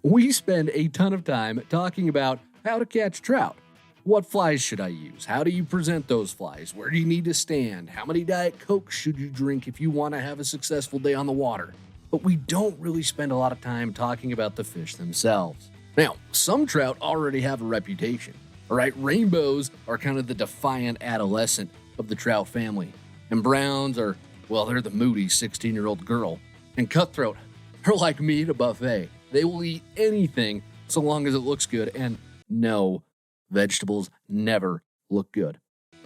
We spend a ton of time talking about how to catch trout. What flies should I use? How do you present those flies? Where do you need to stand? How many Diet Cokes should you drink if you want to have a successful day on the water? But we don't really spend a lot of time talking about the fish themselves. Now, some trout already have a reputation. All right, rainbows are kind of the defiant adolescent of the trout family. And browns are, well, they're the moody 16-year-old girl. And cutthroat are like me at a buffet. They will eat anything so long as it looks good. And no, vegetables never look good.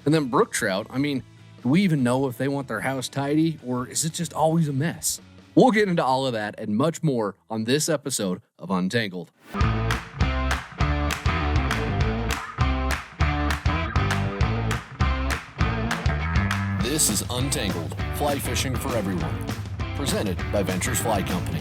And then brook trout, do we even know if they want their house tidy or is it just always a mess? We'll get into all of that and much more on this episode of Untangled. This is Untangled, fly fishing for everyone. Presented by Ventures Fly Company.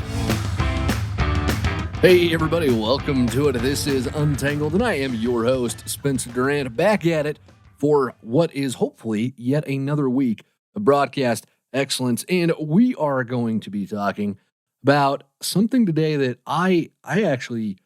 Hey everybody, welcome to it. This is Untangled, and I am your host, Spencer Durant, back at it for what is hopefully yet another week of broadcast excellence. And we are going to be talking about something today that I actually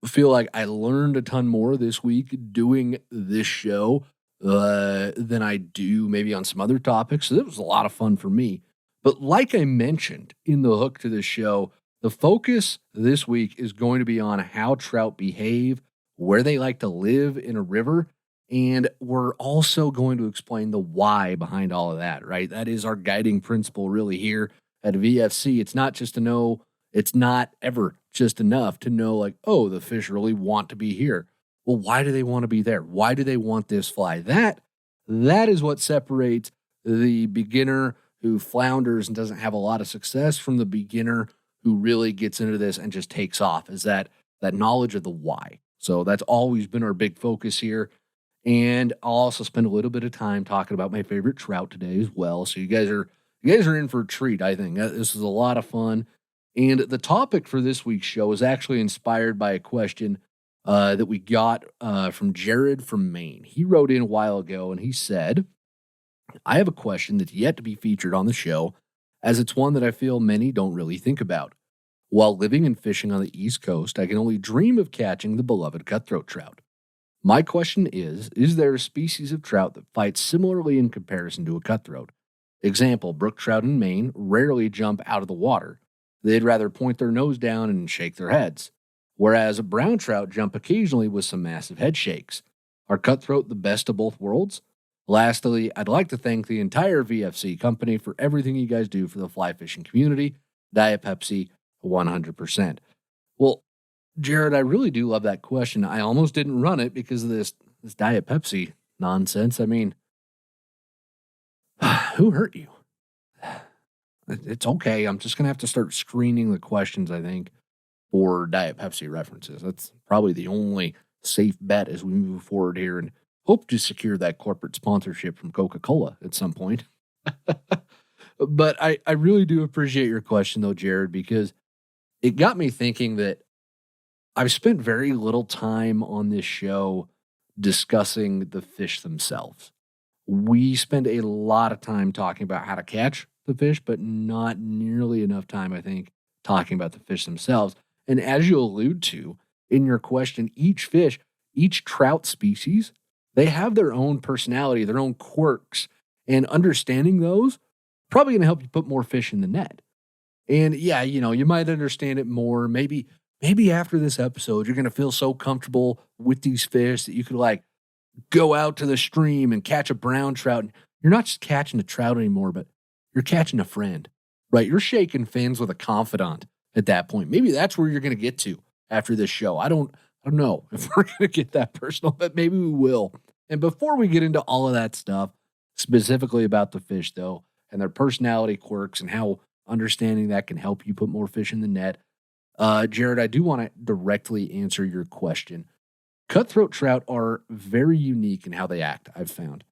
feel like I learned a ton more this week doing this show than I do maybe on some other topics. So it was a lot of fun for me. But like I mentioned in the hook to this show, the focus this week is going to be on how trout behave, where they like to live in a river, and we're also going to explain the why behind all of that, right? That is our guiding principle really here at VFC. It's not just to know, it's not ever just enough to know like, oh, the fish really want to be here. Well, why do they want to be there? Why do they want this fly? That is what separates the beginner who flounders and doesn't have a lot of success from the beginner who really gets into this and just takes off, is that knowledge of the why. So that's always been our big focus here. And I'll also spend a little bit of time talking about my favorite trout today as well. So you guys are in for a treat, I think. This is a lot of fun. And the topic for this week's show is actually inspired by a question that we got from Jared from Maine. He wrote in a while ago and he said, I have a question that's yet to be featured on the show, as it's one that I feel many don't really think about. While living and fishing on the East Coast, I can only dream of catching the beloved cutthroat trout. My question is there a species of trout that fights similarly in comparison to a cutthroat? Example, brook trout in Maine rarely jump out of the water. They'd rather point their nose down and shake their heads, whereas brown trout jump occasionally with some massive head shakes. Are cutthroat the best of both worlds? Lastly, I'd like to thank the entire VFC company for everything you guys do for the fly fishing community. Diet Pepsi, 100%. Well, Jared, I really do love that question. I almost didn't run it because of this Diet Pepsi nonsense. Who hurt you? It's okay. I'm just going to have to start screening the questions, I think, for Diet Pepsi references. That's probably the only safe bet as we move forward here and hope to secure that corporate sponsorship from Coca-Cola at some point. But I really do appreciate your question, though, Jared, because it got me thinking that I've spent very little time on this show discussing the fish themselves. We spend a lot of time talking about how to catch the fish, but not nearly enough time, I think, talking about the fish themselves. And as you allude to in your question, each trout species, they have their own personality, their own quirks, and understanding those probably going to help you put more fish in the net. And yeah, you might understand it more. Maybe after this episode, you're going to feel so comfortable with these fish that you could go out to the stream and catch a brown trout. And you're not just catching a trout anymore, but you're catching a friend, right? You're shaking fins with a confidant at that point. Maybe that's where you're going to get to after this show. I don't know if we're going to get that personal, but maybe we will. And before we get into all of that stuff, specifically about the fish, though, and their personality quirks and how understanding that can help you put more fish in the net, Jared, I do want to directly answer your question. Cutthroat trout are very unique in how they act, I've found.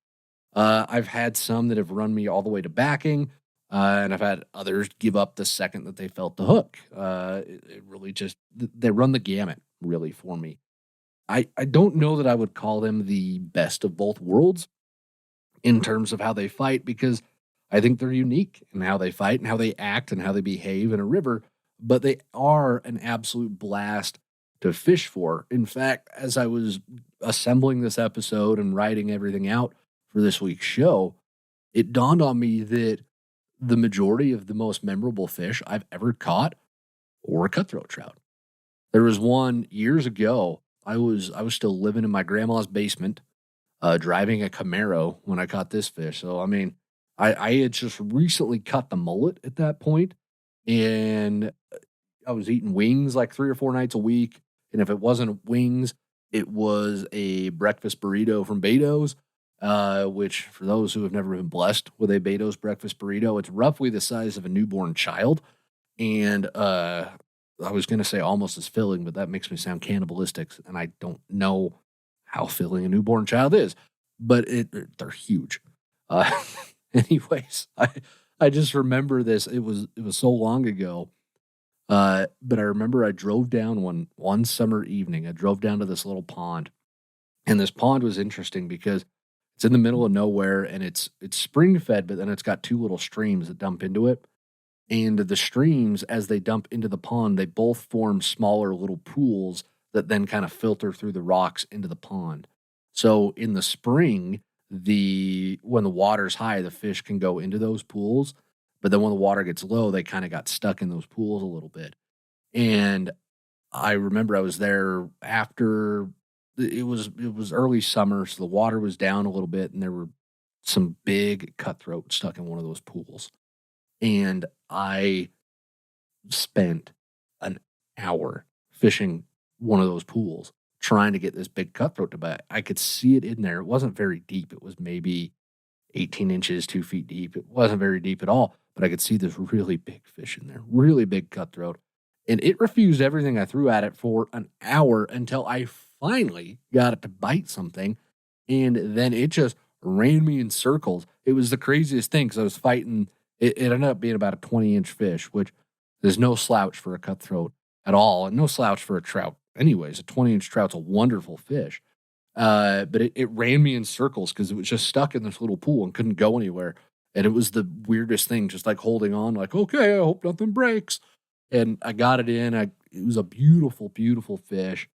I've had some that have run me all the way to backing, and I've had others give up the second that they felt the hook. It really just, they run the gamut, really, for me. I don't know that I would call them the best of both worlds in terms of how they fight, because I think they're unique in how they fight and how they act and how they behave in a river. but they are an absolute blast to fish for. In fact, as I was assembling this episode and writing everything out for this week's show, it dawned on me that the majority of the most memorable fish I've ever caught were cutthroat trout. There was one years ago. I was still living in my grandma's basement, driving a Camaro when I caught this fish. So I mean, I had just recently cut the mullet at that point, and I was eating wings like 3 or 4 nights a week, and if it wasn't wings, it was a breakfast burrito from Beto's, which for those who have never been blessed with a Beto's breakfast burrito, it's roughly the size of a newborn child, and, I was gonna say almost as filling, but that makes me sound cannibalistic, and I don't know how filling a newborn child is, but they're huge. Uh, anyways, I just remember this. It was so long ago, but I remember I drove down one summer evening. I drove down to this little pond, and this pond was interesting because it's in the middle of nowhere, and it's spring fed, but then it's got two little streams that dump into it. And the streams, as they dump into the pond, they both form smaller little pools that then kind of filter through the rocks into the pond. So in the spring, the when the water's high, the fish can go into those pools. But then when the water gets low, they kind of got stuck in those pools a little bit. And I remember I was there after it was early summer, so the water was down a little bit, and there were some big cutthroat stuck in one of those pools. And I spent an hour fishing one of those pools trying to get this big cutthroat to bite. I could see it in there. It wasn't very deep. It was maybe 18 inches, 2 feet deep. It wasn't very deep at all, but I could see this really big fish in there, really big cutthroat. And it refused everything I threw at it for an hour until I finally got it to bite something. And then it just ran me in circles. It was the craziest thing because I was fighting. It ended up being about a 20-inch fish, which there's no slouch for a cutthroat at all, and no slouch for a trout. Anyways, a 20-inch trout's a wonderful fish. But it ran me in circles because it was just stuck in this little pool and couldn't go anywhere. And it was the weirdest thing, just like holding on, like, okay, I hope nothing breaks. And I got it in. It was a beautiful, beautiful fish.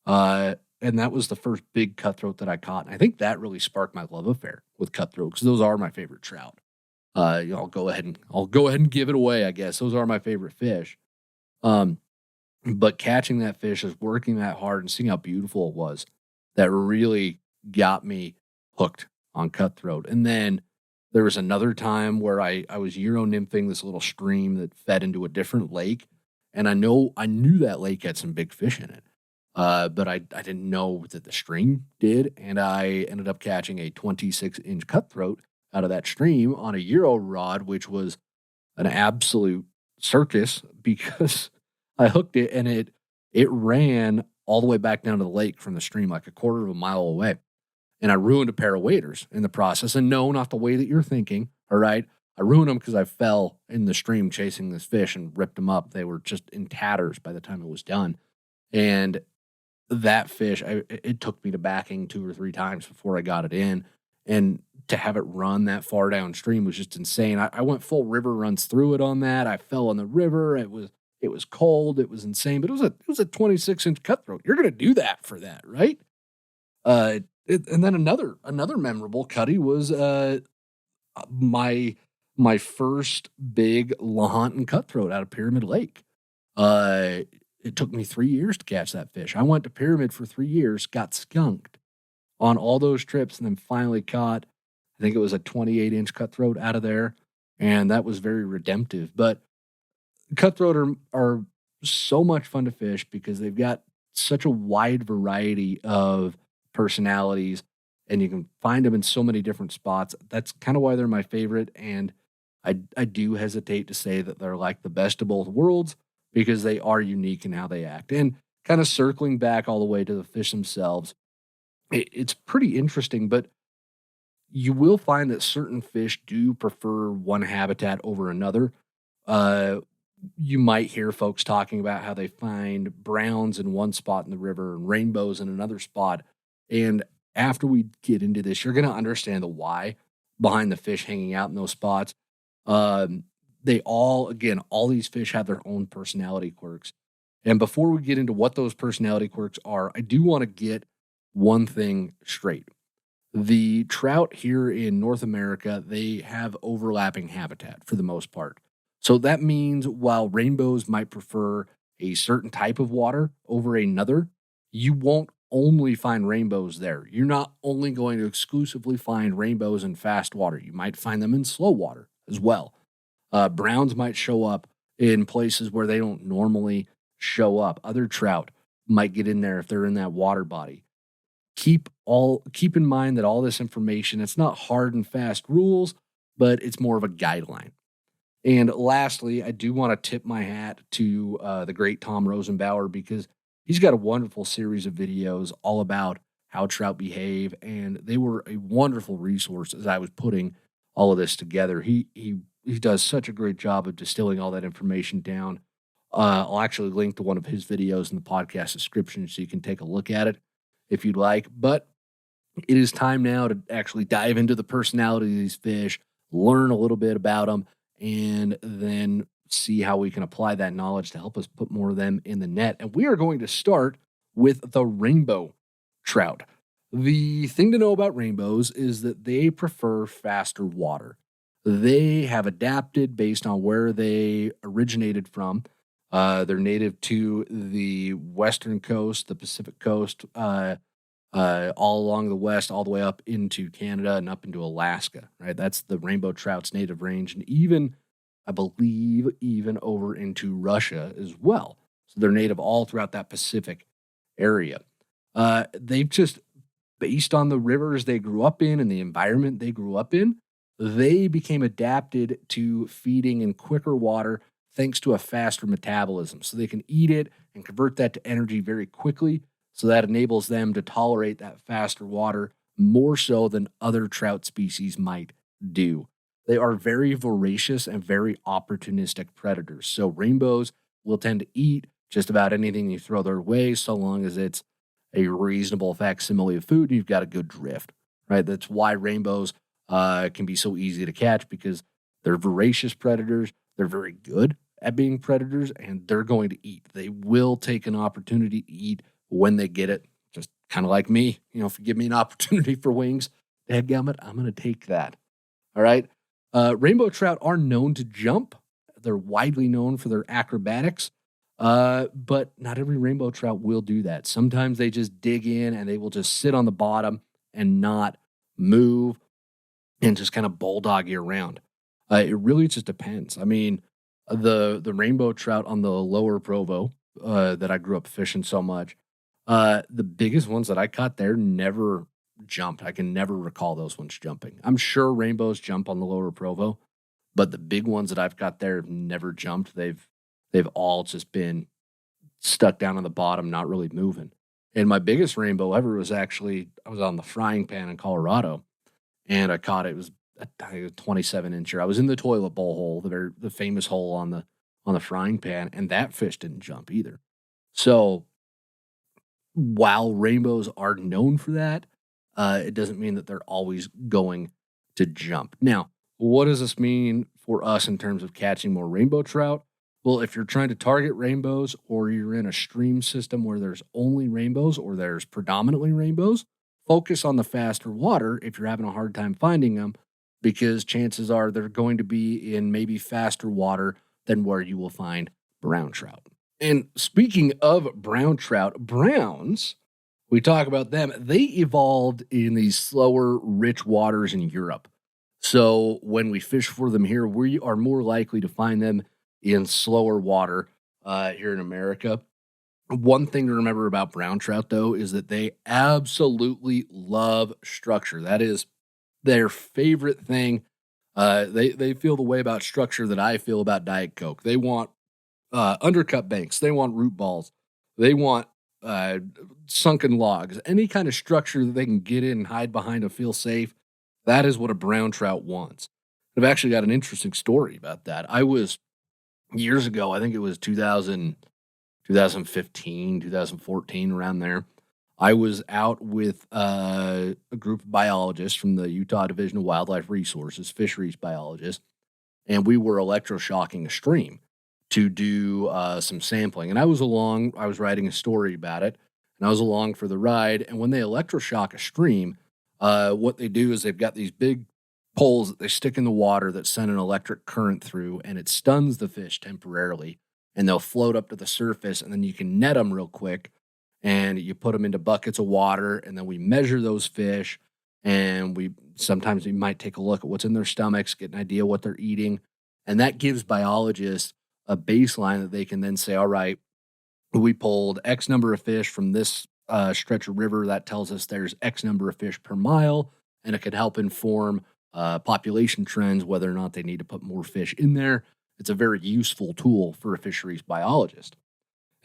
And that was the first big cutthroat that I caught. And I think that really sparked my love affair with cutthroat because those are my favorite trout. I'll go ahead and give it away, I guess. Those are my favorite fish. Um, but catching that fish, is working that hard and seeing how beautiful it was, that really got me hooked on cutthroat. And then there was another time where I was Euro nymphing this little stream that fed into a different lake. And I knew that lake had some big fish in it. But I didn't know that the stream did. And I ended up catching a 26-inch cutthroat out of that stream on a Euro rod, which was an absolute circus because I hooked it and it ran all the way back down to the lake from the stream, like a quarter of a mile away. And I ruined a pair of waders in the process. And no, not the way that you're thinking. All right. I ruined them because I fell in the stream chasing this fish and ripped them up. They were just in tatters by the time it was done. And that fish, it took me to backing 2 or 3 times before I got it in. And to have it run that far downstream was just insane. I went full river runs through it on that. I fell in the river. It was cold. It was insane, but it was a 26-inch cutthroat. You're gonna do that for that, right? And then another memorable cutty was my first big Lahontan cutthroat out of Pyramid Lake. It took me 3 years to catch that fish. I went to Pyramid for 3 years, got skunked on all those trips, and then finally caught, I think it was a 28-inch cutthroat out of there, and that was very redemptive. But cutthroat are so much fun to fish because they've got such a wide variety of personalities, and you can find them in so many different spots. That's kind of why they're my favorite, and I do hesitate to say that they're like the best of both worlds because they are unique in how they act. And kind of circling back all the way to the fish themselves, it's pretty interesting, but you will find that certain fish do prefer one habitat over another. Uh, you might hear folks talking about how they find browns in one spot in the river and rainbows in another spot. And after we get into this, you're going to understand the why behind the fish hanging out in those spots. Um, they all, again, all these fish have their own personality quirks. And before we get into what those personality quirks are, I do want to get one thing straight. The trout here in North America, they have overlapping habitat for the most part. So that means while rainbows might prefer a certain type of water over another, you won't only find rainbows there. You're not only going to exclusively find rainbows in fast water. You might find them in slow water as well. Browns might show up in places where they don't normally show up. Other trout might get in there if they're in that water body. Keep in mind that all this information, it's not hard and fast rules, but it's more of a guideline. And lastly, I do want to tip my hat to the great Tom Rosenbauer because he's got a wonderful series of videos all about how trout behave, and they were a wonderful resource as I was putting all of this together. He does such a great job of distilling all that information down. I'll actually link to one of his videos in the podcast description so you can take a look at it if you'd like. But it is time now to actually dive into the personality of these fish, learn a little bit about them, and then see how we can apply that knowledge to help us put more of them in the net. And we are going to start with the rainbow trout. The thing to know about rainbows is that they prefer faster water. They have adapted based on where they originated from. They're native to the western coast, the Pacific coast, all along the west, all the way up into Canada and up into Alaska, right? That's the rainbow trout's native range. And even, I believe, even over into Russia as well. So they're native all throughout that Pacific area. They've just, based on the rivers they grew up in and the environment they grew up in, they became adapted to feeding in quicker water thanks to a faster metabolism. So they can eat it and convert that to energy very quickly. So that enables them to tolerate that faster water more so than other trout species might do. They are very voracious and very opportunistic predators. So rainbows will tend to eat just about anything you throw their way, so long as it's a reasonable facsimile of food and you've got a good drift, right? That's why rainbows can be so easy to catch, because they're voracious predators. They're very good at being predators, and they're going to eat. They will take an opportunity to eat when they get it, just kind of like me. If you give me an opportunity for wings, dadgummit, I'm going to take that. All right. Rainbow trout are known to jump. They're widely known for their acrobatics, but not every rainbow trout will do that. Sometimes they just dig in and they will just sit on the bottom and not move and just kind of bulldog you around. It really just depends. I mean, the rainbow trout on the lower Provo that I grew up fishing so much, the biggest ones that I caught there never jumped. I can never recall those ones jumping. I'm sure rainbows jump on the lower Provo, but the big ones that I've got there have never jumped. They've all just been stuck down on the bottom, not really moving. And my biggest rainbow ever was actually, I was on the Frying Pan in Colorado, and I caught it. It was a 27-incher. I was in the toilet bowl hole, the famous hole on the Frying Pan, and that fish didn't jump either. So while rainbows are known for that, it doesn't mean that they're always going to jump. Now, what does this mean for us in terms of catching more rainbow trout? Well, if you're trying to target rainbows, or you're in a stream system where there's only rainbows or there's predominantly rainbows, focus on the faster water if you're having a hard time finding them, because chances are they're going to be in maybe faster water than where you will find brown trout. And speaking of brown trout, browns, we talk about them. They evolved in these slower, rich waters in Europe. So when we fish for them here, we are more likely to find them in slower water here in America. One thing to remember about brown trout, though, is that they absolutely love structure. That is their favorite thing. They feel the way about structure that I feel about Diet Coke. They want undercut banks. They want root balls. They want sunken logs. Any kind of structure that they can get in and hide behind and feel safe. That is what a brown trout wants. I've actually got an interesting story about that. I was years ago, I think it was 2015, 2014, around there. I was out with a group of biologists from the Utah Division of Wildlife Resources, fisheries biologists, and we were electroshocking a stream to do some sampling. And I was along, I was writing a story about it, and I was along for the ride. And when they electroshock a stream, what they do is they've got these big poles that they stick in the water that send an electric current through, and it stuns the fish temporarily. And they'll float up to the surface, and then you can net them real quick. And you put them into buckets of water, and then we measure those fish. And we might take a look at what's in their stomachs, get an idea what they're eating, and that gives biologists a baseline that they can then say, all right, we pulled X number of fish from this stretch of river. That tells us there's X number of fish per mile, and it could help inform population trends, whether or not they need to put more fish in there. It's a very useful tool for a fisheries biologist.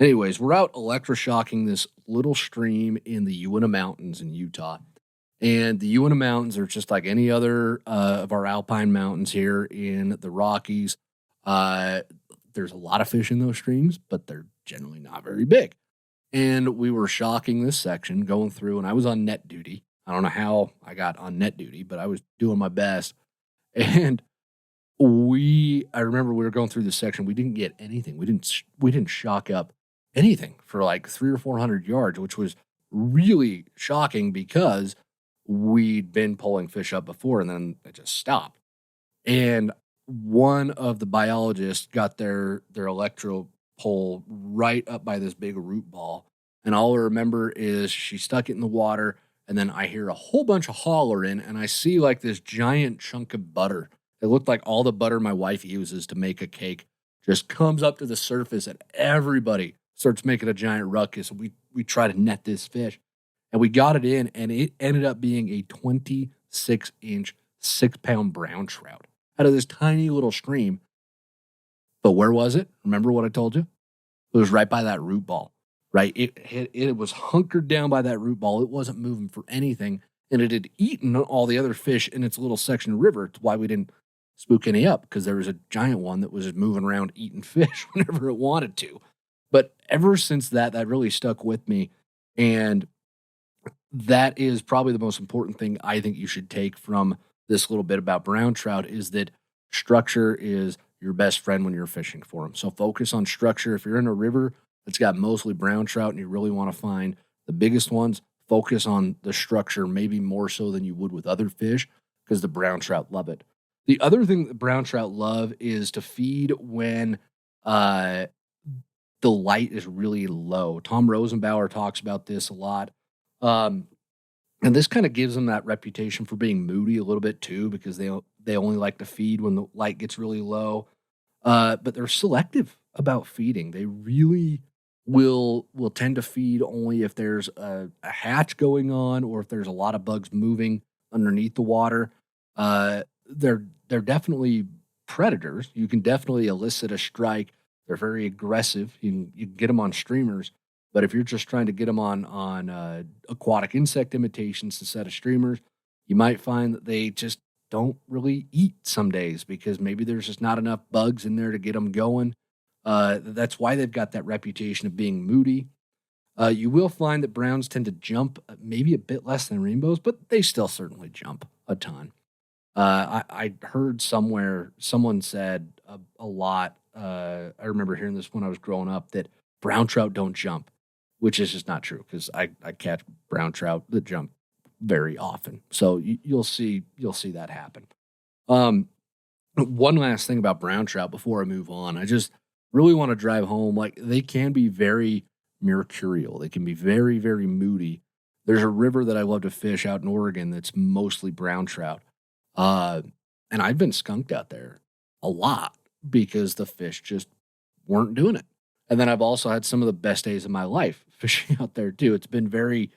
Anyways, we're out electroshocking this little stream in the Uinta Mountains in Utah. And the Uinta Mountains are just like any other of our alpine mountains here in the Rockies. There's a lot of fish in those streams, but they're generally not very big. And we were shocking this section, going through, and I was on net duty. I don't know how I got on net duty, but I was doing my best. And I remember we were going through this section. We didn't get anything. We didn't shock up anything for like 300 or 400 yards, which was really shocking because we'd been pulling fish up before and then it just stopped. And one of the biologists got their electro pole right up by this big root ball. And all I remember is she stuck it in the water, and then I hear a whole bunch of hollering, and I see like this giant chunk of butter. It looked like all the butter my wife uses to make a cake just comes up to the surface, and everybody starts making a giant ruckus. We try to net this fish, and we got it in, and it ended up being a 26-inch, 6-pound brown trout out of this tiny little stream. But where was it? Remember what I told you? It was right by that root ball, right? It was hunkered down by that root ball. It wasn't moving for anything, and it had eaten all the other fish in its little section of river. It's why we didn't spook any up, because there was a giant one that was just moving around eating fish whenever it wanted to. But ever since that really stuck with me, and that is probably the most important thing I think you should take from this little bit about brown trout, is that structure is your best friend when you're fishing for them. So focus on structure. If you're in a river that's got mostly brown trout and you really want to find the biggest ones, focus on the structure, maybe more so than you would with other fish, because the brown trout love it. The other thing that brown trout love is to feed when the light is really low. Tom Rosenbauer talks about this a lot. And this kind of gives them that reputation for being moody a little bit too, because they only like to feed when the light gets really low. But they're selective about feeding. They really will tend to feed only if there's a hatch going on or if there's a lot of bugs moving underneath the water. They're definitely predators. You can definitely elicit a strike. They're very aggressive. You can get them on streamers. But if you're just trying to get them on aquatic insect imitations instead of streamers, you might find that they just don't really eat some days because maybe there's just not enough bugs in there to get them going. That's why they've got that reputation of being moody. You will find that browns tend to jump maybe a bit less than rainbows, but they still certainly jump a ton. I heard somewhere someone said a lot. I remember hearing this when I was growing up, that brown trout don't jump, which is just not true, because I catch brown trout that jump very often. So you'll see that happen. One last thing about brown trout before I move on. I just really want to drive home, like, they can be very mercurial. They can be very, very moody. There's a river that I love to fish out in Oregon that's mostly brown trout. And I've been skunked out there a lot because the fish just weren't doing it. And then I've also had some of the best days of my life fishing out there too. It's been very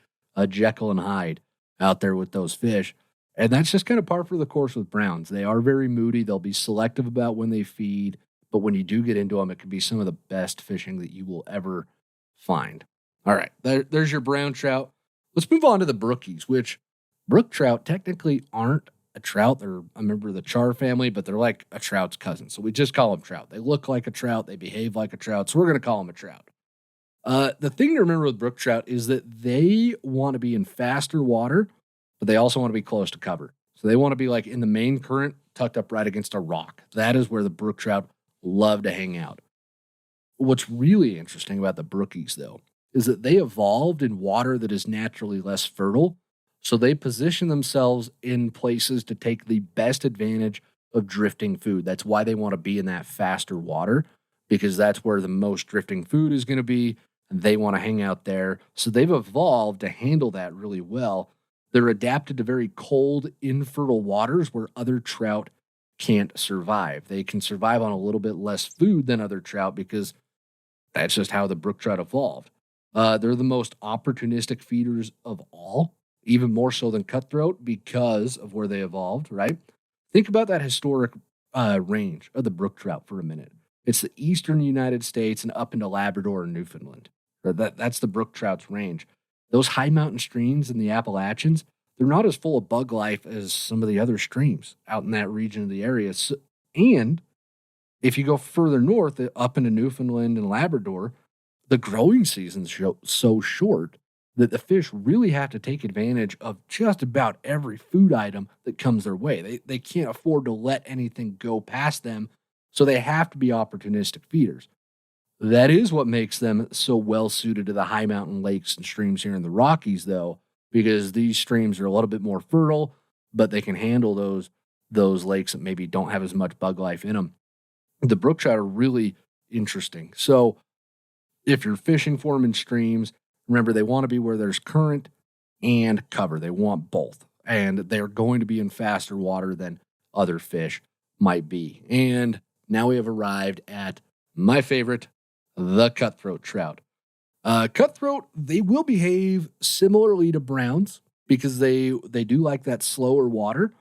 Jekyll and Hyde out there with those fish. And that's just kind of par for the course with browns. They are very moody. They'll be selective about when they feed. But when you do get into them, it can be some of the best fishing that you will ever find. All right, there's your brown trout. Let's move on to the brookies, which brook trout technically aren't a trout. They're a member of the char family, but they're like a trout's cousin. So we just call them trout. They look like a trout. They behave like a trout. So we're going to call them a trout. The thing to remember with brook trout is that they want to be in faster water, but they also want to be close to cover. So they want to be like in the main current, tucked up right against a rock. That is where the brook trout love to hang out. What's really interesting about the brookies, though, is that they evolved in water that is naturally less fertile. So they position themselves in places to take the best advantage of drifting food. That's why they want to be in that faster water, because that's where the most drifting food is going to be. And they want to hang out there. So they've evolved to handle that really well. They're adapted to very cold, infertile waters where other trout can't survive. They can survive on a little bit less food than other trout because that's just how the brook trout evolved. They're the most opportunistic feeders of all, even more so than cutthroat because of where they evolved, right? Think about that historic range of the brook trout for a minute. It's the eastern United States and up into Labrador and Newfoundland. That's the brook trout's range. Those high mountain streams in the Appalachians, they're not as full of bug life as some of the other streams out in that region of the area. And if you go further north, up into Newfoundland and Labrador, the growing season's so short that the fish really have to take advantage of just about every food item that comes their way. They can't afford to let anything go past them, so they have to be opportunistic feeders. That is what makes them so well suited to the high mountain lakes and streams here in the Rockies, though, because these streams are a little bit more fertile, but they can handle those lakes that maybe don't have as much bug life in them. The brook trout are really interesting. So if you're fishing for them in streams, remember they want to be where there's current and cover. They want both. And they're going to be in faster water than other fish might be. And now we have arrived at my favorite, the cutthroat trout. Cutthroat, they will behave similarly to browns because they do like that slower water.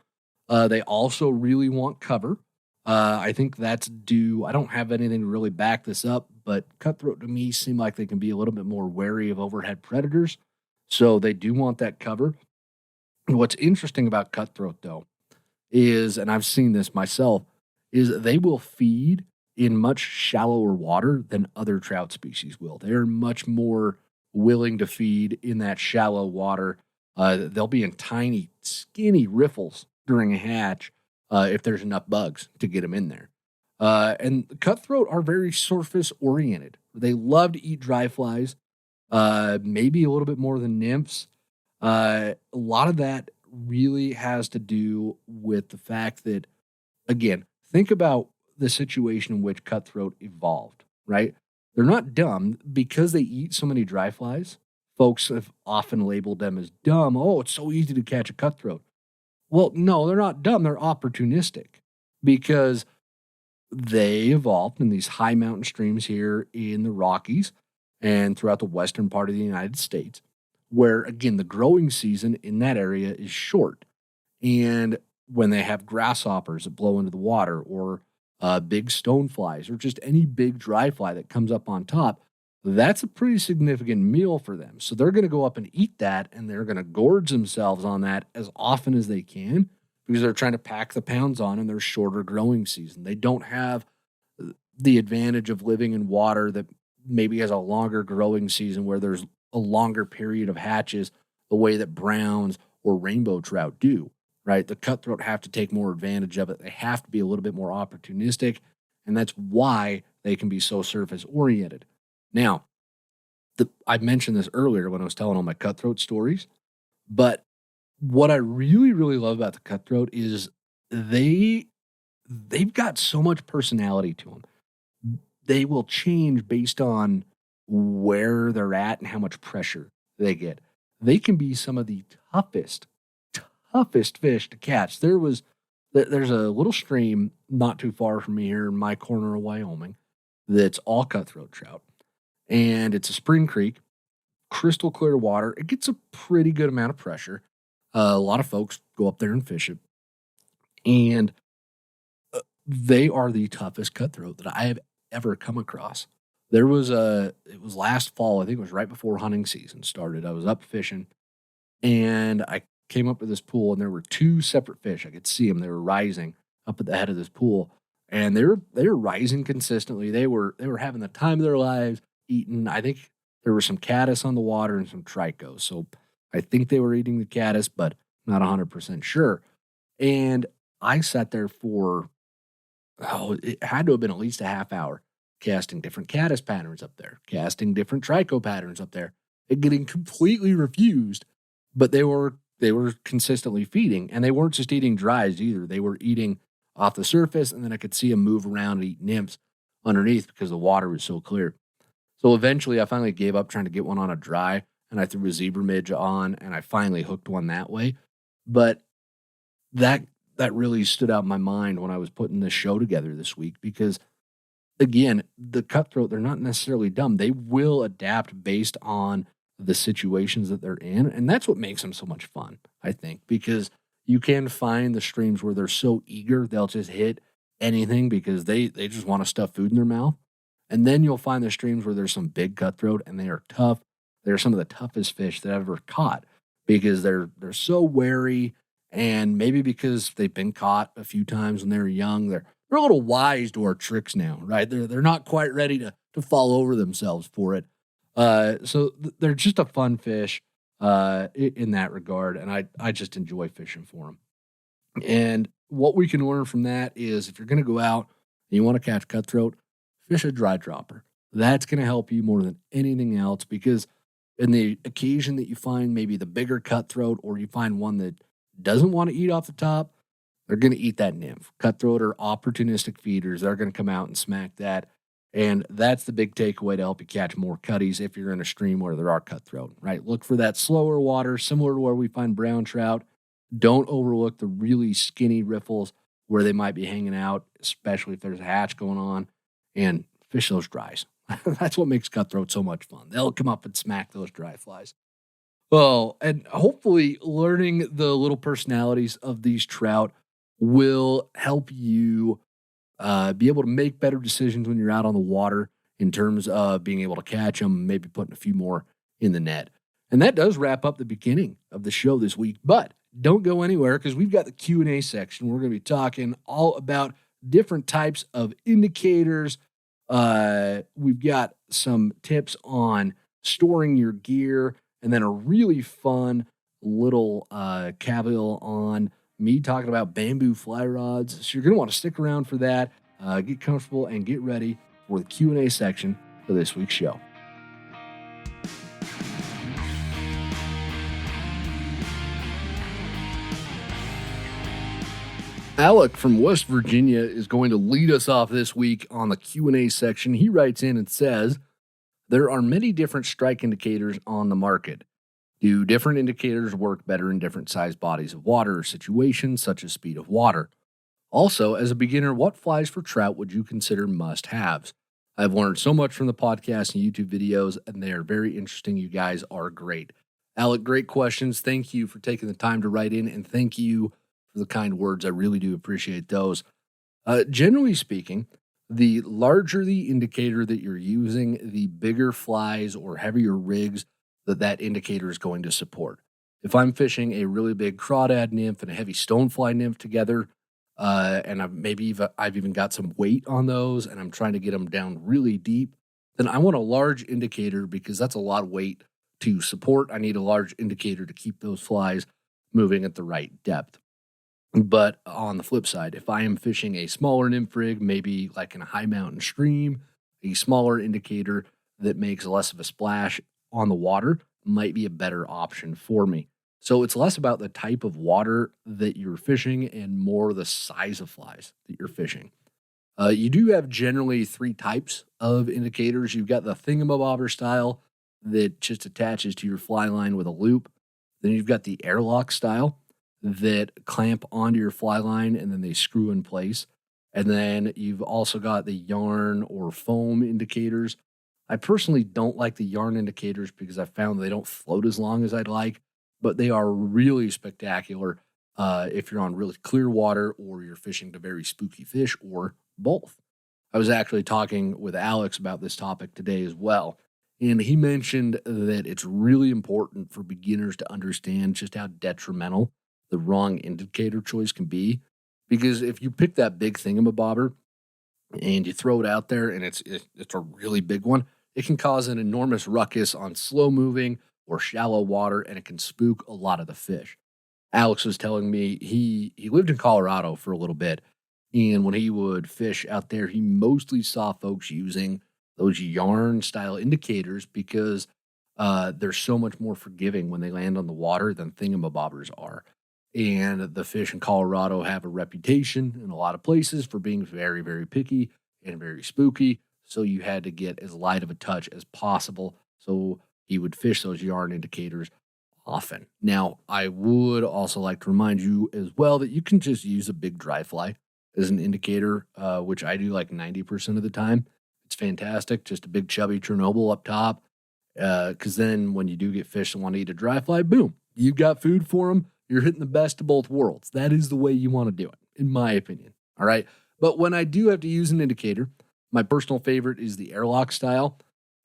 They also really want cover. I think that's due. I don't have anything to really back this up, but cutthroat to me seem like they can be a little bit more wary of overhead predators. So they do want that cover. What's interesting about cutthroat, though, is, and I've seen this myself, is they will feed in much shallower water than other trout species will. They're much more willing to feed in that shallow water. They'll be in tiny, skinny riffles during a hatch if there's enough bugs to get them in there. And cutthroat are very surface oriented. They love to eat dry flies, maybe a little bit more than nymphs. A lot of that really has to do with the fact that, again, think about the situation in which cutthroat evolved, right? They're not dumb because they eat so many dry flies. Folks have often labeled them as dumb. Oh, it's so easy to catch a cutthroat. Well, no, they're not dumb. They're opportunistic because they evolved in these high mountain streams here in the Rockies and throughout the western part of the United States, where, again, the growing season in that area is short. And when they have grasshoppers that blow into the water or big stoneflies or just any big dry fly that comes up on top, that's a pretty significant meal for them. So they're going to go up and eat that, and they're going to gorge themselves on that as often as they can because they're trying to pack the pounds on in their shorter growing season. They don't have the advantage of living in water that maybe has a longer growing season where there's a longer period of hatches the way that browns or rainbow trout do, right? The cutthroat have to take more advantage of it. They have to be a little bit more opportunistic, and that's why they can be so surface oriented. Now, I mentioned this earlier when I was telling all my cutthroat stories, but what I really, really love about the cutthroat is they've got so much personality to them. They will change based on where they're at and how much pressure they get. They can be some of the toughest fish to catch. There's a little stream not too far from me here in my corner of Wyoming that's all cutthroat trout. And it's a spring creek, crystal clear water. It gets a pretty good amount of pressure. A lot of folks go up there and fish it. And they are the toughest cutthroat that I have ever come across. It was last fall. I think it was right before hunting season started. I was up fishing and I came up to this pool and there were two separate fish. I could see them. They were rising up at the head of this pool and they were rising consistently. They were having the time of their lives eating. I think there was some caddis on the water and some trichos. So I think they were eating the caddis, but not 100% sure. And I sat there for, it had to have been at least a half hour casting different caddis patterns up there, casting different trico patterns up there, and getting completely refused. But they were consistently feeding, and they weren't just eating dries either. They were eating off the surface, and then I could see them move around and eat nymphs underneath because the water was so clear. So eventually, I finally gave up trying to get one on a dry, and I threw a zebra midge on, and I finally hooked one that way. But that that really stood out in my mind when I was putting this show together this week because again, the cutthroat, they're not necessarily dumb. They will adapt based on the situations that they're in. And that's what makes them so much fun, I think, because you can find the streams where they're so eager, they'll just hit anything because they just want to stuff food in their mouth. And then you'll find the streams where there's some big cutthroat and they are tough. They're some of the toughest fish that I've ever caught because they're so wary and maybe because they've been caught a few times when they were young, they're a little wise to our tricks now, right? They're not quite ready to fall over themselves for it. They're just a fun fish in that regard, and I just enjoy fishing for them. And what we can learn from that is if you're going to go out and you want to catch cutthroat, fish a dry dropper. That's going to help you more than anything else because in the occasion that you find maybe the bigger cutthroat or you find one that doesn't want to eat off the top, they're going to eat that nymph. Cutthroat are opportunistic feeders. They're going to come out and smack that. And that's the big takeaway to help you catch more cutties if you're in a stream where there are cutthroat, right? Look for that slower water, similar to where we find brown trout. Don't overlook the really skinny riffles where they might be hanging out, especially if there's a hatch going on, and fish those dries. That's what makes cutthroat so much fun. They'll come up and smack those dry flies. Well, and hopefully learning the little personalities of these trout will help you be able to make better decisions when you're out on the water in terms of being able to catch them, maybe putting a few more in the net. And that does wrap up the beginning of the show this week. But don't go anywhere because we've got the Q&A section. We're going to be talking all about different types of indicators. We've got some tips on storing your gear and then a really fun little cavil on me talking about bamboo fly rods. So you're going to want to stick around for that. Get comfortable and get ready for the Q&A section of this week's show. Alec from West Virginia is going to lead us off this week on the Q&A section. He writes in and says, there are many different strike indicators on the market. Do different indicators work better in different sized bodies of water or situations such as speed of water? Also, as a beginner, what flies for trout would you consider must-haves? I've learned so much from the podcast and YouTube videos, and they are very interesting. You guys are great. Alec, great questions. Thank you for taking the time to write in, and thank you for the kind words. I really do appreciate those. Generally speaking, the larger the indicator that you're using, the bigger flies or heavier rigs that indicator is going to support. If I'm fishing a really big crawdad nymph and a heavy stonefly nymph together, and I've even got some weight on those, and I'm trying to get them down really deep, then I want a large indicator because that's a lot of weight to support. I need a large indicator to keep those flies moving at the right depth. But on the flip side, if I am fishing a smaller nymph rig, maybe like in a high mountain stream, a smaller indicator that makes less of a splash on the water might be a better option for me. So it's less about the type of water that you're fishing and more the size of flies that you're fishing. You do have generally three types of indicators. You've got the thingamabobber style that just attaches to your fly line with a loop. Then you've got the airlock style that clamp onto your fly line and then they screw in place. And then you've also got the yarn or foam indicators. I personally don't like the yarn indicators because I found they don't float as long as I'd like, but they are really spectacular if you're on really clear water or you're fishing to very spooky fish or both. I was actually talking with Alex about this topic today as well, and he mentioned that it's really important for beginners to understand just how detrimental the wrong indicator choice can be, because if you pick that big thingamabobber and you throw it out there and it's a really big one, it can cause an enormous ruckus on slow moving or shallow water, and it can spook a lot of the fish. Alex was telling me he lived in Colorado for a little bit, and when he would fish out there, he mostly saw folks using those yarn style indicators because they're so much more forgiving when they land on the water than thingamabobbers are. And the fish in Colorado have a reputation in a lot of places for being very, very picky and very spooky. So you had to get as light of a touch as possible. So he would fish those yarn indicators often. Now, I would also like to remind you as well that you can just use a big dry fly as an indicator, which I do like 90% of the time. It's fantastic. Just a big chubby Chernobyl up top. Because then when you do get fish that want to eat a dry fly, boom, you've got food for them. You're hitting the best of both worlds. That is the way you want to do it, in my opinion. All right. But when I do have to use an indicator, my personal favorite is the airlock style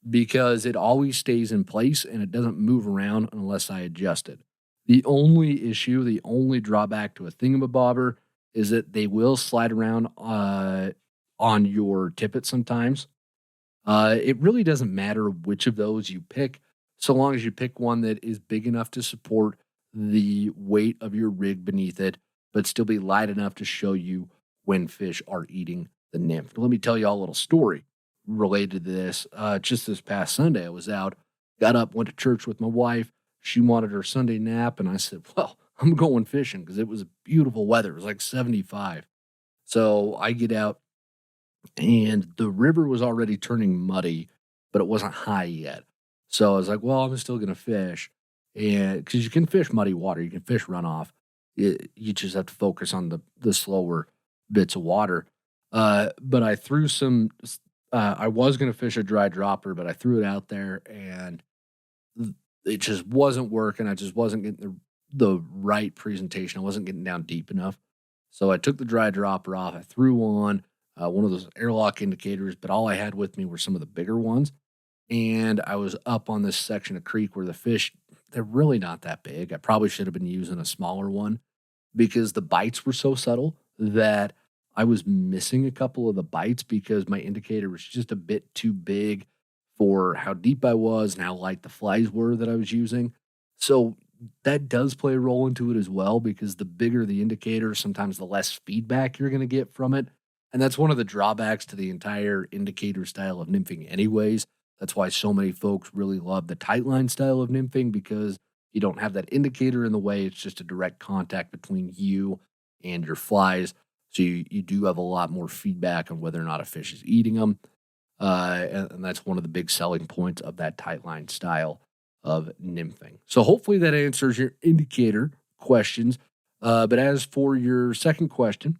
because it always stays in place and it doesn't move around unless I adjust it. The only issue, the only drawback to a thingamabobber is that they will slide around on your tippet sometimes. It really doesn't matter which of those you pick, so long as you pick one that is big enough to support the weight of your rig beneath it, but still be light enough to show you when fish are eating the nymph. Let me tell you all a little story related to this. Just this past Sunday, I was out, got up, went to church with my wife. She wanted her Sunday nap, and I said, well, I'm going fishing because it was beautiful weather. It was like 75. So I get out, and the river was already turning muddy, but it wasn't high yet. So I was like, well, I'm still going to fish. And because you can fish muddy water, you can fish runoff. You just have to focus on the slower bits of water. But I threw some, I was going to fish a dry dropper, but I threw it out there and it just wasn't working. I just wasn't getting the right presentation. I wasn't getting down deep enough. So I took the dry dropper off. I threw on one of those airlock indicators, but all I had with me were some of the bigger ones. And I was up on this section of creek where the fish, they're really not that big. I probably should have been using a smaller one because the bites were so subtle that I was missing a couple of the bites because my indicator was just a bit too big for how deep I was and how light the flies were that I was using. So that does play a role into it as well because the bigger the indicator, sometimes the less feedback you're going to get from it. And that's one of the drawbacks to the entire indicator style of nymphing anyways. That's why so many folks really love the tight line style of nymphing because you don't have that indicator in the way. It's just a direct contact between you and your flies. So you do have a lot more feedback on whether or not a fish is eating them. And that's one of the big selling points of that tight line style of nymphing. So hopefully that answers your indicator questions. But as for your second question,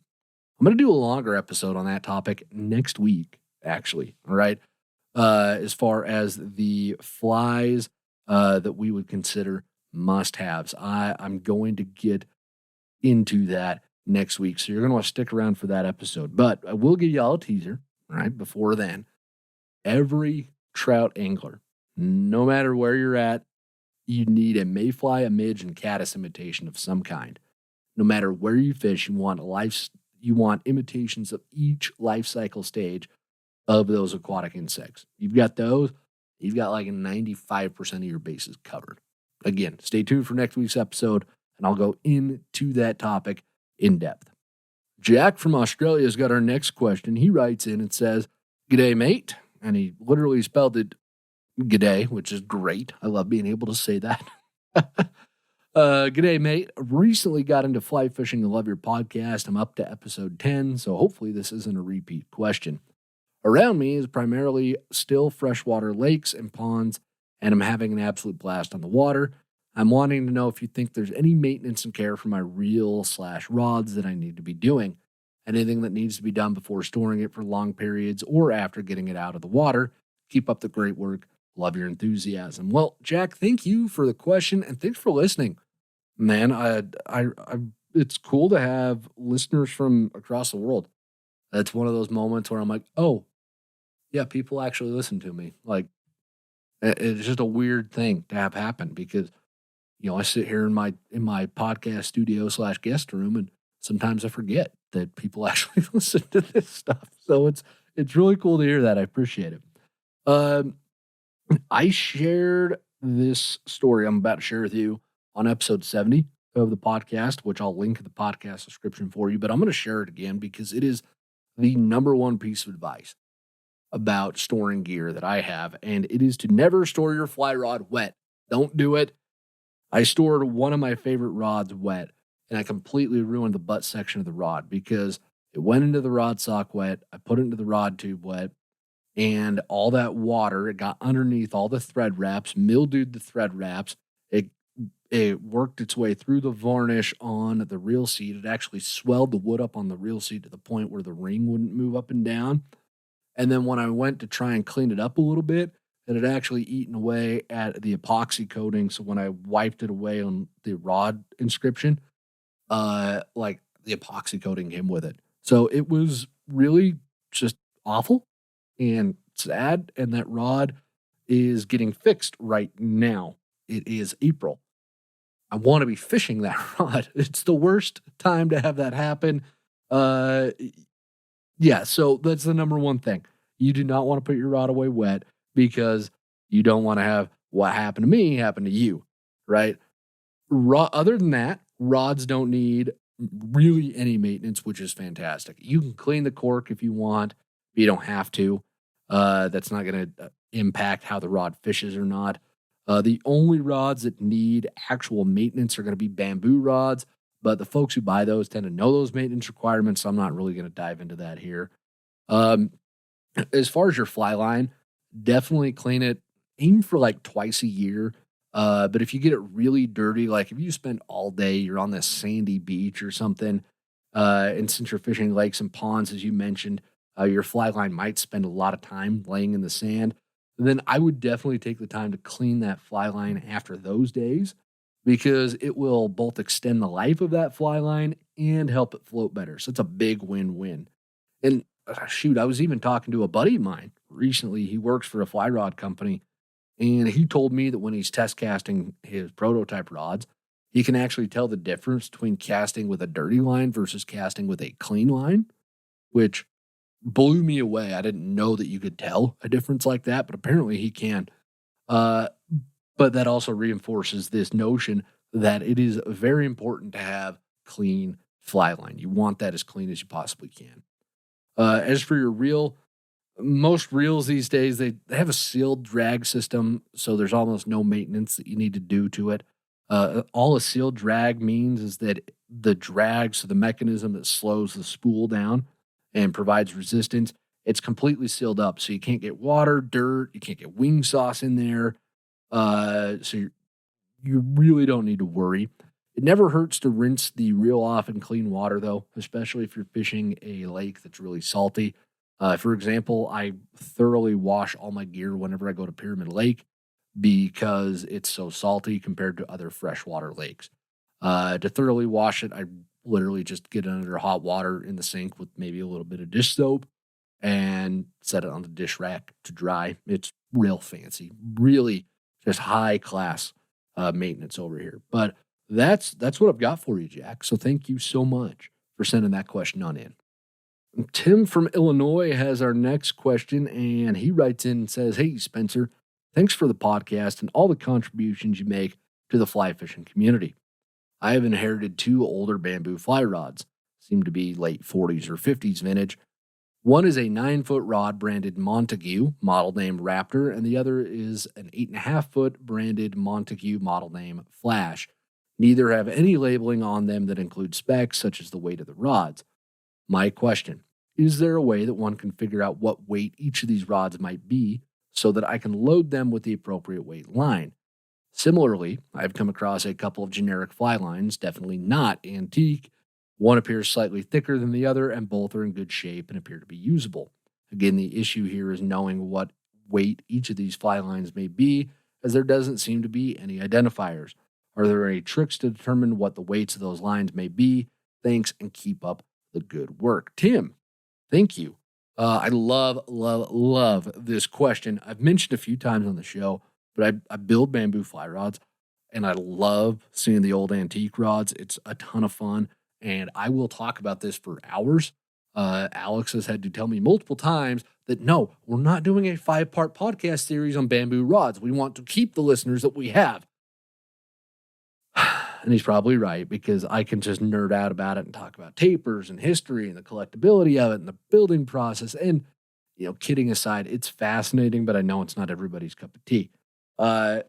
I'm going to do a longer episode on that topic next week, actually. All right. As far as the flies that we would consider must-haves, I'm going to get into that next week. So you're going to want to stick around for that episode. But I will give you all a teaser, right? Before then, every trout angler, no matter where you're at, you need a mayfly, a midge, and caddis imitation of some kind. No matter where you fish, you want imitations of each life cycle stage of those aquatic insects. You've got those, you've got like 95% of your bases covered. Again, stay tuned for next week's episode, and I'll go into that topic in depth. Jack from Australia has got our next question. He writes in and says, "G'day, mate." And he literally spelled it g'day, which is great. I love being able to say that. G'day, mate. Recently got into fly fishing and love your podcast. I'm up to episode 10, so hopefully this isn't a repeat question. Around me is primarily still freshwater lakes and ponds, and I'm having an absolute blast on the water. I'm wanting to know if you think there's any maintenance and care for my reel/rods that I need to be doing. Anything that needs to be done before storing it for long periods or after getting it out of the water. Keep up the great work. Love your enthusiasm. Well, Jack, thank you for the question and thanks for listening. Man, it's cool to have listeners from across the world. That's one of those moments where I'm like, oh, yeah, people actually listen to me. Like, it's just a weird thing to have happen because, I sit here in my podcast studio/guest room, and sometimes I forget that people actually listen to this stuff. So it's really cool to hear that. I appreciate it. I shared this story I'm about to share with you on episode 70 of the podcast, which I'll link in the podcast description for you, but I'm going to share it again because it is the number one piece of advice about storing gear that I have, and it is to never store your fly rod wet. Don't do it. I stored one of my favorite rods wet, and I completely ruined the butt section of the rod because it went into the rod sock wet. I put it into the rod tube wet, and all that water, it got underneath all the thread wraps, mildewed the thread wraps. It worked its way through the varnish on the reel seat. It actually swelled the wood up on the reel seat to the point where the ring wouldn't move up and down. And then when I went to try and clean it up a little bit, it had actually eaten away at the epoxy coating. So when I wiped it away on the rod inscription, like the epoxy coating came with it. So it was really just awful and sad. And that rod is getting fixed right now. It is April. I want to be fishing that rod. It's the worst time to have that happen. Yeah, so that's the number one thing. You do not want to put your rod away wet because you don't want to have what happened to me happen to you, right? Other than that, rods don't need really any maintenance, which is fantastic. You can clean the cork if you want, but you don't have to. That's not going to impact how the rod fishes or not. The only rods that need actual maintenance are going to be bamboo rods, but the folks who buy those tend to know those maintenance requirements, so I'm not really going to dive into that here. As far as your fly line, definitely clean it. Aim for like twice a year. But if you get it really dirty, like if you spend all day, you're on this sandy beach or something, and since you're fishing lakes and ponds, as you mentioned, your fly line might spend a lot of time laying in the sand. Then I would definitely take the time to clean that fly line after those days because it will both extend the life of that fly line and help it float better. So it's a big win-win. And shoot, I was even talking to a buddy of mine recently. He works for a fly rod company, and he told me that when he's test casting his prototype rods, he can actually tell the difference between casting with a dirty line versus casting with a clean line, which blew me away. I didn't know that you could tell a difference like that, but apparently he can. But that also reinforces this notion that it is very important to have clean fly line. You want that as clean as you possibly can. As for your reel, most reels these days, they have a sealed drag system, so there's almost no maintenance that you need to do to it. All a sealed drag means is that the drag, so the mechanism that slows the spool down and provides resistance, it's completely sealed up. So you can't get water, dirt, you can't get wing sauce in there. So you really don't need to worry. It never hurts to rinse the reel off in clean water, though, especially if you're fishing a lake that's really salty. For example, I thoroughly wash all my gear whenever I go to Pyramid Lake because it's so salty compared to other freshwater lakes. To thoroughly wash it, I literally just get it under hot water in the sink with maybe a little bit of dish soap and set it on the dish rack to dry. It's real fancy, really just high class maintenance over here. But that's what I've got for you, Jack. So thank you so much for sending that question on in. Tim from Illinois has our next question, and he writes in and says, "Hey, Spencer, thanks for the podcast and all the contributions you make to the fly fishing community. I have inherited two older bamboo fly rods, seem to be late 40s or 50s vintage. One is a 9-foot rod branded Montague, model name Raptor, and the other is an 8.5-foot branded Montague, model name Flash. Neither have any labeling on them that include specs such as the weight of the rods. My question, is there a way that one can figure out what weight each of these rods might be so that I can load them with the appropriate weight line? Similarly, I've come across a couple of generic fly lines, definitely not antique. One appears slightly thicker than the other, and both are in good shape and appear to be usable. Again, the issue here is knowing what weight each of these fly lines may be, as there doesn't seem to be any identifiers. Are there any tricks to determine what the weights of those lines may be? Thanks, and keep up the good work." Tim, thank you. I love this question. I've mentioned a few times on the show, but I build bamboo fly rods, and I love seeing the old antique rods. It's a ton of fun, and I will talk about this for hours. Alex has had to tell me multiple times that no, we're not doing a 5-part podcast series on bamboo rods. We want to keep the listeners that we have. And he's probably right because I can just nerd out about it and talk about tapers and history and the collectability of it and the building process. And, kidding aside, it's fascinating, but I know it's not everybody's cup of tea. Uh,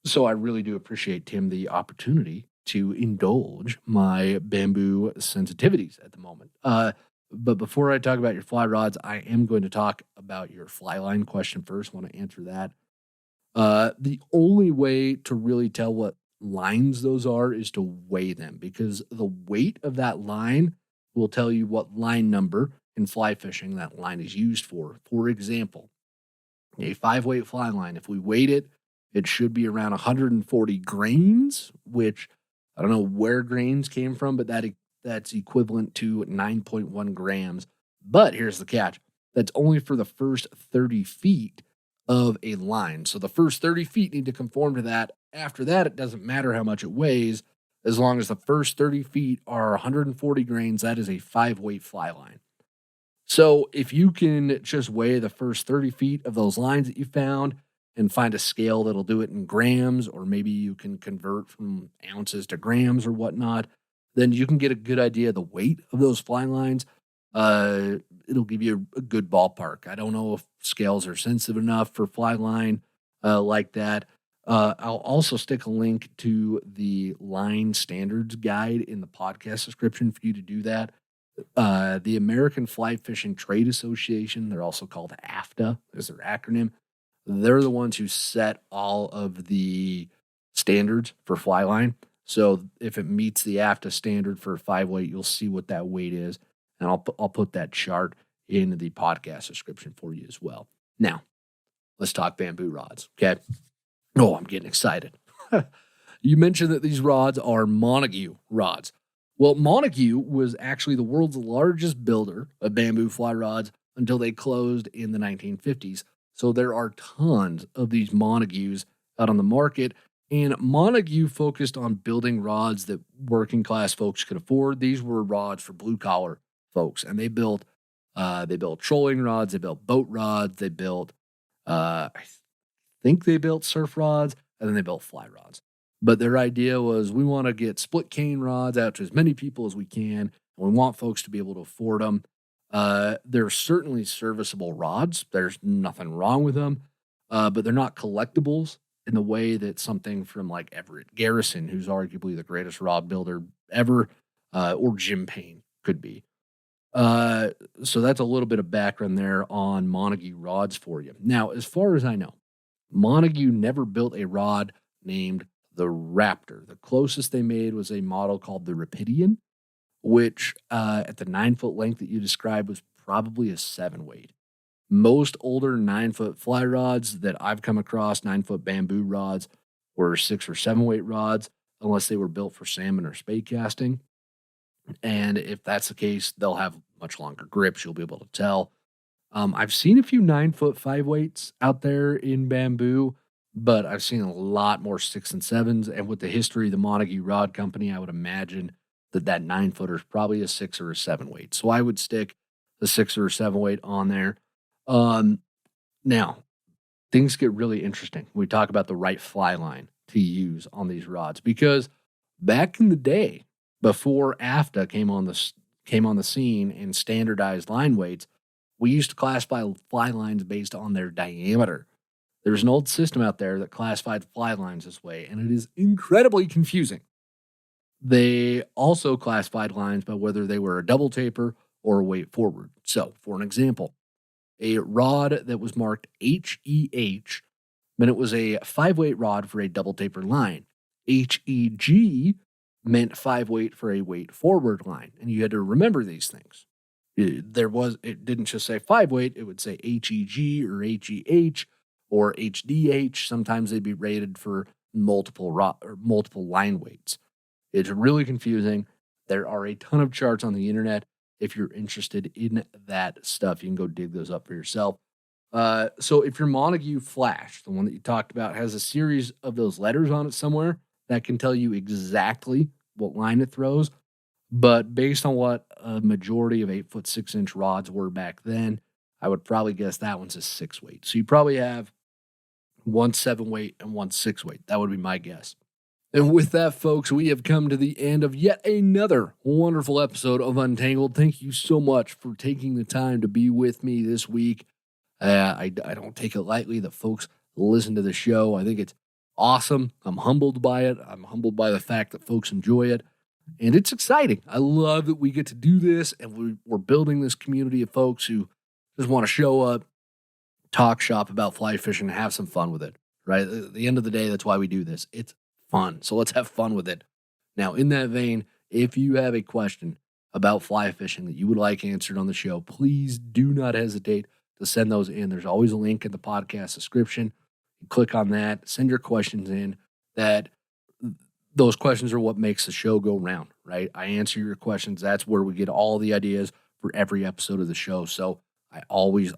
so I really do appreciate, Tim, the opportunity to indulge my bamboo sensitivities at the moment. But before I talk about your fly rods, I am going to talk about your fly line question first. Want to answer that. The only way to really tell what lines those are is to weigh them because the weight of that line will tell you what line number in fly fishing that line is used for. For example, a 5 weight fly line, if we weight it, it should be around 140 grains, which I don't know where grains came from, but that's equivalent to 9.1 grams. But here's the catch. That's only for the first 30 feet of a line. So the first 30 feet need to conform to that. After that, it doesn't matter how much it weighs. As long as the first 30 feet are 140 grains, that is a 5 weight fly line. So if you can just weigh the first 30 feet of those lines that you found and find a scale that'll do it in grams, or maybe you can convert from ounces to grams or whatnot, then you can get a good idea of the weight of those fly lines. It'll give you a good ballpark. I don't know if scales are sensitive enough for fly line like that. I'll also stick a link to the line standards guide in the podcast description for you to do that. The American Fly Fishing Trade Association, they're also called AFTA, is their acronym. They're the ones who set all of the standards for fly line. So if it meets the AFTA standard for a 5 weight, you'll see what that weight is. And I'll put that chart in the podcast description for you as well. Now, let's talk bamboo rods, okay? Oh, I'm getting excited. You mentioned that these rods are Montague rods. Well, Montague was actually the world's largest builder of bamboo fly rods until they closed in the 1950s. So there are tons of these Montagues out on the market. And Montague focused on building rods that working class folks could afford. These were rods for blue collar folks, and they built trolling rods, they built boat rods, they built I think they built surf rods, and then they built fly rods. But their idea was we want to get split cane rods out to as many people as we can, and we want folks to be able to afford them. They're certainly serviceable rods. There's nothing wrong with them, but they're not collectibles in the way that something from like Everett Garrison, who's arguably the greatest rod builder ever, or Jim Payne could be. So that's a little bit of background there on Montague rods for you. Now, as far as I know, Montague never built a rod named the Raptor. The closest they made was a model called the Rapidian, which at the 9 foot length that you described was probably a 7 weight. Most older 9 foot fly rods that I've come across, 9 foot bamboo rods, were 6 or 7 weight rods, unless they were built for salmon or spade casting. And if that's the case, they'll have much longer grips. You'll be able to tell. I've seen a few 9 foot 5 weights out there in bamboo, but I've seen a lot more 6 and 7s. And with the history of the Montague Rod Company, I would imagine that 9 footer is probably a 6 or a 7 weight. So I would stick the 6 or a 7 weight on there. Now, things get really interesting when we talk about the right fly line to use on these rods, because back in the day, before AFTA came on the scene and standardized line weights, we used to classify fly lines based on their diameter. There's an old system out there that classified fly lines this way, and it is incredibly confusing. They also classified lines by whether they were a double taper or a weight forward. So, for an example, a rod that was marked HEH meant it was a 5 weight rod for a double taper line. HEG meant 5 weight for a weight forward line, and you had to remember these things. It didn't just say 5 weight, it would say HEG or HEH or HDH. Sometimes they'd be rated for multiple line weights. It's really confusing. There are a ton of charts on the internet. If you're interested in that stuff, you can go dig those up for yourself. So if your Montague Flash, the one that you talked about, has a series of those letters on it somewhere, that can tell you exactly what line it throws. But based on what a majority of 8 foot 6 inch rods were back then, I would probably guess that one's a 6 weight. So you probably have one 7 weight and one 6 weight. That would be my guess. And with that, folks, we have come to the end of yet another wonderful episode of Untangled. Thank you so much for taking the time to be with me this week. I don't take it lightly that folks listen to the show. I think it's awesome. I'm humbled by it. I'm humbled by the fact that folks enjoy it. And it's exciting. I love that we get to do this, and we're building this community of folks who just want to show up, talk shop about fly fishing, and have some fun with it, right? At the end of the day, that's why we do this. It's fun. So let's have fun with it. Now, in that vein, if you have a question about fly fishing that you would like answered on the show, please do not hesitate to send those in. There's always a link in the podcast description. You click on that, send your questions in. Those questions are what makes the show go round, right? I answer your questions. That's where we get all the ideas for every episode of the show. So I always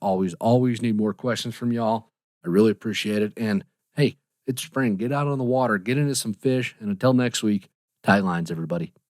need more questions from y'all. I really appreciate it. And hey, it's spring. Get out on the water, get into some fish. And until next week, tight lines, everybody.